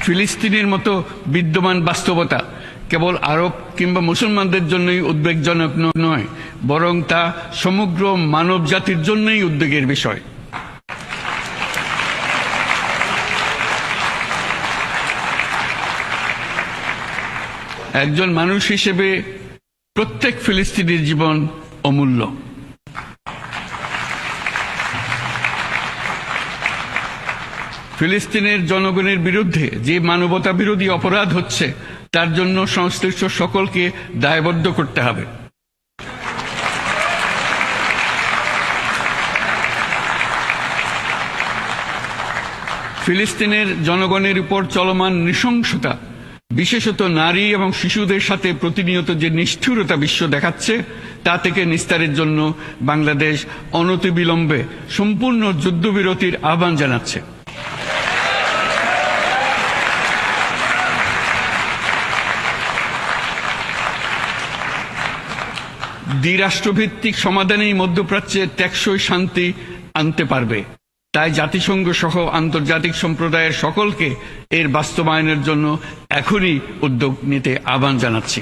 ফিলিস্তিনের মতো বিদ্যমান বাস্তবতা কেবল আরব কিংবা মুসলমানদের জন্যই উদ্বেগজনক নয়, বরং তা সমগ্র মানব জাতির জন্যই উদ্বেগের বিষয়। একজন মানুষ হিসেবে প্রত্যেক ফিলিস্তিনির জীবন অমূল্য। ফিলিস্তিনের জনগণের বিরুদ্ধে যে মানবতা বিরোধী অপরাধ হচ্ছে তার জন্য সংশ্লিষ্ট সকলকে দায়বদ্ধ করতে হবে। ফিলিস্তিনের জনগণের উপর চলমান নৃশংসতা, বিশেষত নারী এবং শিশুদের সাথে প্রতিনিয়ত যে নিষ্ঠুরতা বিশ্ব দেখাচ্ছে, তা থেকে নিস্তারের জন্য বাংলাদেশ অনতিবিলম্বে সম্পূর্ণ যুদ্ধবিরতির আহ্বান জানাচ্ছে। দ্বিরাষ্ট্রভিত্তিক সমাধানেই মধ্যপ্রাচ্যে টেকসই শান্তি আনতে পারবে। তাই জাতিসংঘ সহ আন্তর্জাতিক সম্প্রদায়ের সকলকে এর বাস্তবায়নের জন্য এখনই উদ্যোগ নিতে আহ্বান জানাচ্ছি।